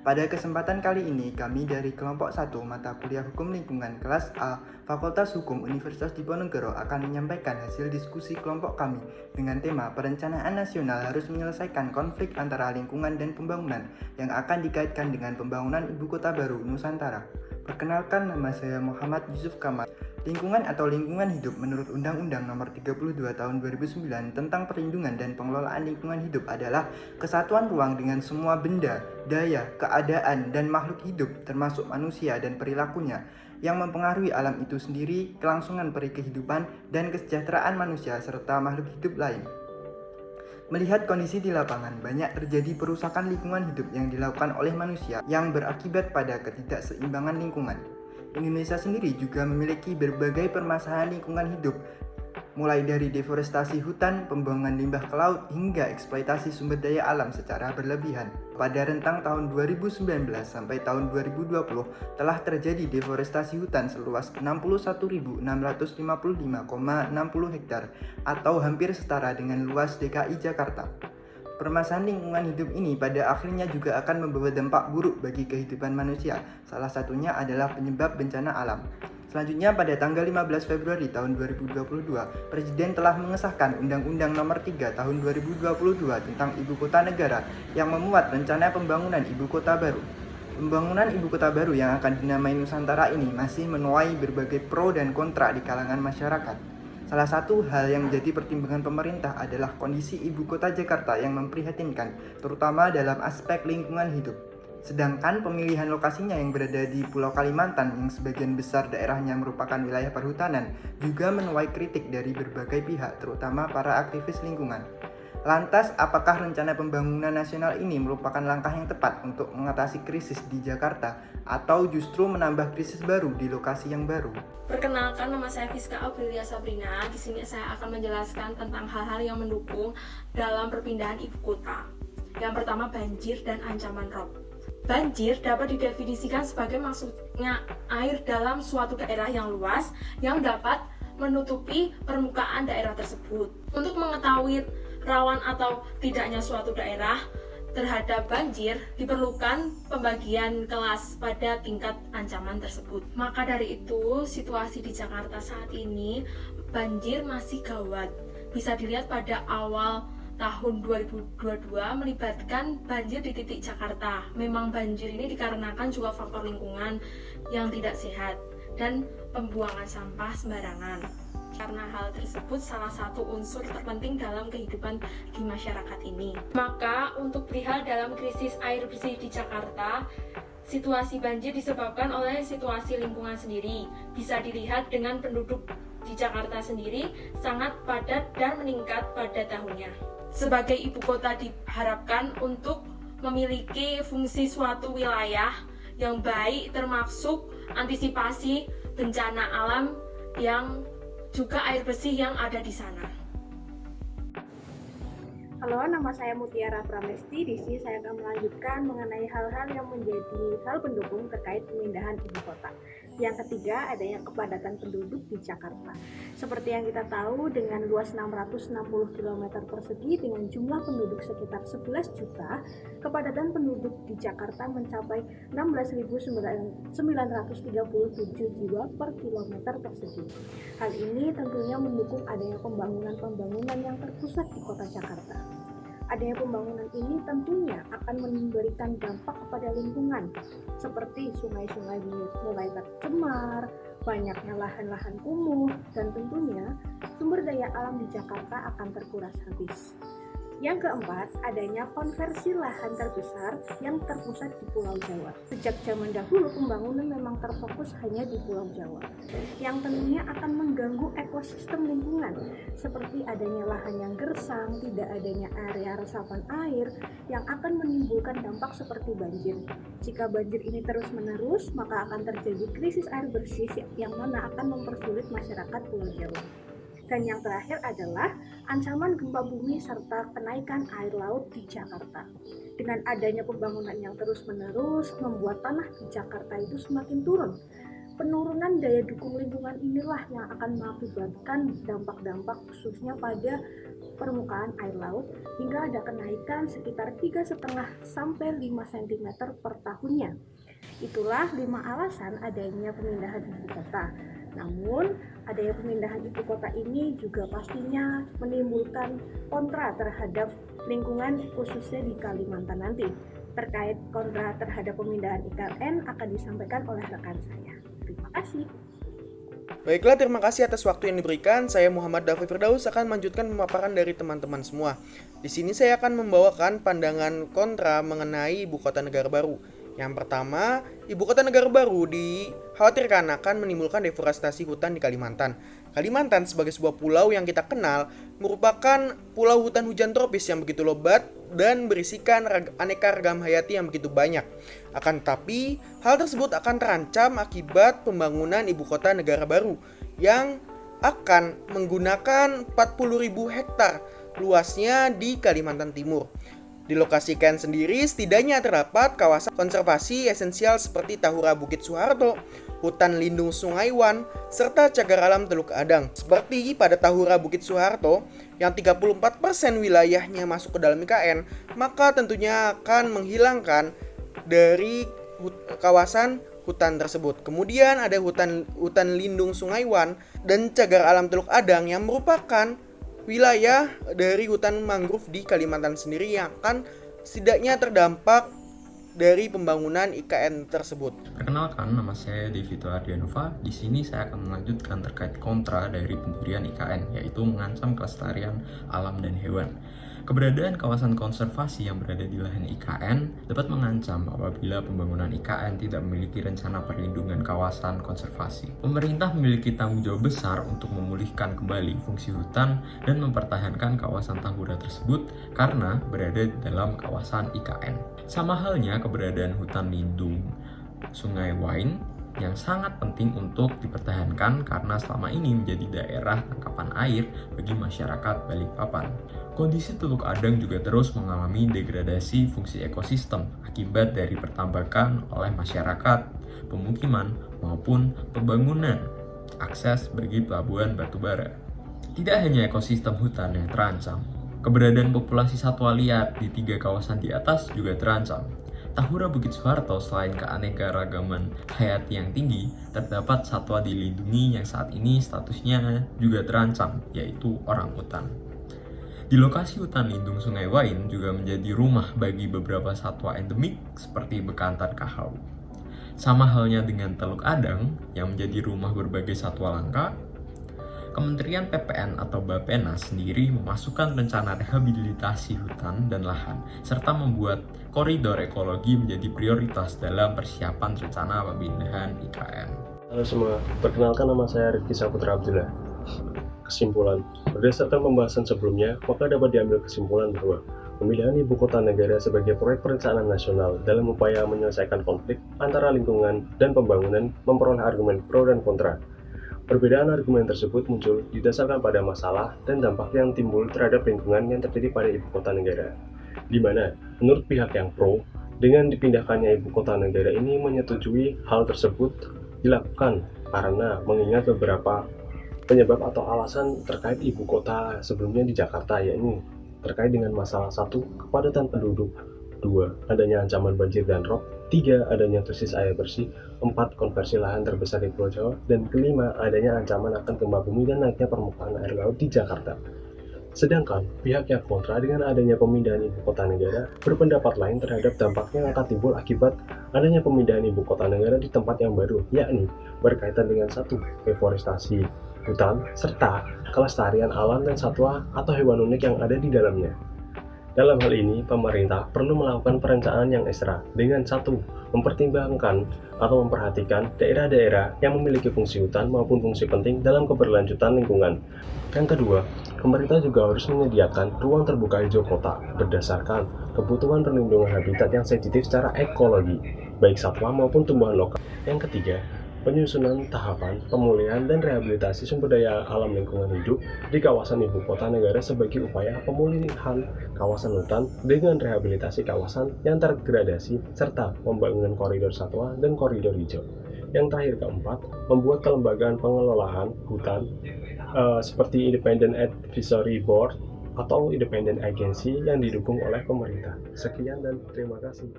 Pada kesempatan kali ini, kami dari kelompok 1 mata kuliah Hukum Lingkungan kelas A Fakultas Hukum Universitas Diponegoro akan menyampaikan hasil diskusi kelompok kami dengan tema Perencanaan Nasional harus menyelesaikan konflik antara lingkungan dan pembangunan yang akan dikaitkan dengan pembangunan Ibu Kota Baru Nusantara. Perkenalkan, nama saya Muhammad Yusuf Kamal. Lingkungan atau lingkungan hidup menurut Undang-Undang Nomor 32 Tahun 2009 tentang Perlindungan dan Pengelolaan Lingkungan Hidup adalah kesatuan ruang dengan semua benda, daya, keadaan, dan makhluk hidup termasuk manusia dan perilakunya yang mempengaruhi alam itu sendiri, kelangsungan peri kehidupan, dan kesejahteraan manusia serta makhluk hidup lain. Melihat kondisi di lapangan, banyak terjadi perusakan lingkungan hidup yang dilakukan oleh manusia yang berakibat pada ketidakseimbangan lingkungan. Indonesia sendiri juga memiliki berbagai permasalahan lingkungan hidup, mulai dari deforestasi hutan, pembuangan limbah ke laut, hingga eksploitasi sumber daya alam secara berlebihan. Pada rentang tahun 2019 sampai tahun 2020 telah terjadi deforestasi hutan seluas 61.655,60 hektar atau hampir setara dengan luas DKI Jakarta. Permasalahan lingkungan hidup ini pada akhirnya juga akan membawa dampak buruk bagi kehidupan manusia. Salah satunya adalah penyebab bencana alam. Selanjutnya, pada tanggal 15 Februari tahun 2022, Presiden telah mengesahkan Undang-Undang Nomor 3 Tahun 2022 tentang Ibu Kota Negara yang memuat rencana pembangunan Ibu Kota Baru. Pembangunan Ibu Kota Baru yang akan dinamai Nusantara ini masih menuai berbagai pro dan kontra di kalangan masyarakat. Salah satu hal yang menjadi pertimbangan pemerintah adalah kondisi Ibu Kota Jakarta yang memprihatinkan, terutama dalam aspek lingkungan hidup. Sedangkan pemilihan lokasinya yang berada di Pulau Kalimantan yang sebagian besar daerahnya merupakan wilayah perhutanan juga menuai kritik dari berbagai pihak, terutama para aktivis lingkungan. Lantas, apakah rencana pembangunan nasional ini merupakan langkah yang tepat untuk mengatasi krisis di Jakarta atau justru menambah krisis baru di lokasi yang baru? Perkenalkan, nama saya Fiska Aurelia Sabrina. Di sini saya akan menjelaskan tentang hal-hal yang mendukung dalam perpindahan ibu kota. Yang pertama, banjir dan ancaman rob. Banjir dapat didefinisikan sebagai masuknya air dalam suatu daerah yang luas yang dapat menutupi permukaan daerah tersebut. Untuk mengetahui rawan atau tidaknya suatu daerah terhadap banjir, diperlukan pembagian kelas pada tingkat ancaman tersebut. Maka dari itu, situasi di Jakarta saat ini banjir masih gawat. Bisa dilihat pada awal tahun 2022 melibatkan banjir di titik Jakarta. Memang banjir ini dikarenakan juga faktor lingkungan yang tidak sehat dan pembuangan sampah sembarangan. Karena hal tersebut salah satu unsur terpenting dalam kehidupan di masyarakat ini. Maka untuk perihal dalam krisis air bersih di Jakarta, situasi banjir disebabkan oleh situasi lingkungan sendiri. Bisa dilihat dengan penduduk di Jakarta sendiri sangat padat dan meningkat pada tahunnya. Sebagai ibu kota diharapkan untuk memiliki fungsi suatu wilayah yang baik, termasuk antisipasi bencana alam yang juga air bersih yang ada di sana. Halo, nama saya Mutiara Pramesti. Di sini saya akan melanjutkan mengenai hal-hal yang menjadi hal pendukung terkait pemindahan ibu kota. Yang ketiga, adanya kepadatan penduduk di Jakarta. Seperti yang kita tahu, dengan luas 660 km persegi dengan jumlah penduduk sekitar 11 juta, kepadatan penduduk di Jakarta mencapai 16.937 jiwa per kilometer persegi. Hal ini tentunya mendukung adanya pembangunan yang terpusat di kota Jakarta. Adanya pembangunan ini tentunya akan memberikan dampak kepada lingkungan, seperti sungai-sungai mulai tercemar, banyaknya lahan-lahan kumuh, dan tentunya sumber daya alam di Jakarta akan terkuras habis. Yang keempat, adanya konversi lahan terbesar yang terpusat di Pulau Jawa. Sejak zaman dahulu, pembangunan memang terfokus hanya di Pulau Jawa, yang tentunya akan mengganggu ekosistem lingkungan, seperti adanya lahan yang gersang, tidak adanya area resapan air, yang akan menimbulkan dampak seperti banjir. Jika banjir ini terus-menerus, maka akan terjadi krisis air bersih yang mana akan mempersulit masyarakat Pulau Jawa. Dan yang terakhir adalah ancaman gempa bumi serta kenaikan air laut di Jakarta. Dengan adanya pembangunan yang terus-menerus membuat tanah di Jakarta itu semakin turun. Penurunan daya dukung lingkungan inilah yang akan mengakibatkan dampak-dampak khususnya pada permukaan air laut hingga ada kenaikan sekitar 3,5 sampai 5 cm per tahunnya. Itulah 5 alasan adanya pemindahan ibu kota. Namun, adanya pemindahan ibu kota ini juga pastinya menimbulkan kontra terhadap lingkungan khususnya di Kalimantan nanti. Terkait kontra terhadap pemindahan IKN akan disampaikan oleh rekan saya. Terima kasih. Baiklah, terima kasih atas waktu yang diberikan. Saya Muhammad Davi Firdaus akan melanjutkan pemaparan dari teman-teman semua. Di sini saya akan membawakan pandangan kontra mengenai ibu kota negara baru. Yang pertama, ibu kota negara baru dikhawatirkan akan menimbulkan deforestasi hutan di Kalimantan. Kalimantan sebagai sebuah pulau yang kita kenal merupakan pulau hutan hujan tropis yang begitu lebat dan berisikan aneka ragam hayati yang begitu banyak. Akan tetapi, hal tersebut akan terancam akibat pembangunan ibu kota negara baru yang akan menggunakan 40.000 hektar luasnya di Kalimantan Timur. Di lokasi IKN sendiri setidaknya terdapat kawasan konservasi esensial seperti Tahura Bukit Soeharto, hutan lindung Sungai Wan, serta cagar alam Teluk Adang. Seperti pada Tahura Bukit Soeharto yang 34% wilayahnya masuk ke dalam IKN, maka tentunya akan menghilangkan dari kawasan hutan tersebut. Kemudian ada hutan lindung Sungai Wan dan cagar alam Teluk Adang yang merupakan wilayah dari hutan mangrove di Kalimantan sendiri yang akan setidaknya terdampak dari pembangunan IKN tersebut. Perkenalkan, nama saya Devito Ardianova. Di sini saya akan melanjutkan terkait kontra dari pendirian IKN, yaitu mengancam kelestarian alam dan hewan. Keberadaan kawasan konservasi yang berada di lahan IKN dapat mengancam apabila pembangunan IKN tidak memiliki rencana perlindungan kawasan konservasi. Pemerintah memiliki tanggung jawab besar untuk memulihkan kembali fungsi hutan dan mempertahankan kawasan Tahura tersebut karena berada di dalam kawasan IKN. Sama halnya keberadaan hutan lindung Sungai Wain yang sangat penting untuk dipertahankan karena selama ini menjadi daerah tangkapan air bagi masyarakat Balikpapan. Kondisi Teluk Adang juga terus mengalami degradasi fungsi ekosistem akibat dari pertambakan oleh masyarakat, pemukiman, maupun pembangunan akses bagi pelabuhan batubara. Tidak hanya ekosistem hutan yang terancam, keberadaan populasi satwa liar di 3 kawasan di atas juga terancam. Tahura Bukit Soeharto selain keanekaragaman hayati yang tinggi, terdapat satwa dilindungi yang saat ini statusnya juga terancam, yaitu orangutan. Di lokasi hutan lindung Sungai Wain juga menjadi rumah bagi beberapa satwa endemik seperti bekantan kahau. Sama halnya dengan Teluk Adang yang menjadi rumah berbagai satwa langka, Kementerian PPN atau Bappenas sendiri memasukkan rencana rehabilitasi hutan dan lahan, serta membuat koridor ekologi menjadi prioritas dalam persiapan rencana pemindahan IKN. Halo semua, perkenalkan nama saya Rifki Saputra Abdullah. Kesimpulan, berdasarkan pembahasan sebelumnya, maka dapat diambil kesimpulan bahwa pemindahan ibu kota negara sebagai proyek perencanaan nasional dalam upaya menyelesaikan konflik antara lingkungan dan pembangunan memperoleh argumen pro dan kontra. Perbedaan argumen tersebut muncul didasarkan pada masalah dan dampak yang timbul terhadap lingkungan yang terjadi pada ibu kota negara. Di mana, menurut pihak yang pro, dengan dipindahkannya ibu kota negara ini menyetujui hal tersebut dilakukan karena mengingat beberapa penyebab atau alasan terkait ibu kota sebelumnya di Jakarta, yakni terkait dengan masalah 1. Kepadatan penduduk, 2. Adanya ancaman banjir dan rob, 3. Adanya krisis air bersih, 4. Konversi lahan terbesar di Pulau Jawa, dan kelima, adanya ancaman akan gempa bumi dan naiknya permukaan air laut di Jakarta. Sedangkan pihak yang kontra dengan adanya pemindahan ibu kota negara berpendapat lain terhadap dampak yang akan timbul akibat adanya pemindahan ibu kota negara di tempat yang baru, yakni berkaitan dengan 1. Deforestasi hutan, serta kelestarian alam dan satwa atau hewan unik yang ada di dalamnya. Dalam hal ini, pemerintah perlu melakukan perencanaan yang ekstra dengan 1. Mempertimbangkan atau memperhatikan daerah-daerah yang memiliki fungsi hutan maupun fungsi penting dalam keberlanjutan lingkungan. Yang kedua, pemerintah juga harus menyediakan ruang terbuka hijau kota berdasarkan kebutuhan perlindungan habitat yang sensitif secara ekologi, baik satwa maupun tumbuhan lokal. Yang ketiga, penyusunan tahapan pemulihan dan rehabilitasi sumber daya alam lingkungan hidup di kawasan ibu kota negara sebagai upaya pemulihan kawasan hutan dengan rehabilitasi kawasan yang tergradasi serta pembangunan koridor satwa dan koridor hijau. Yang terakhir keempat, membuat kelembagaan pengelolaan hutan seperti Independent Advisory Board atau independen agensi yang didukung oleh pemerintah. Sekian dan terima kasih.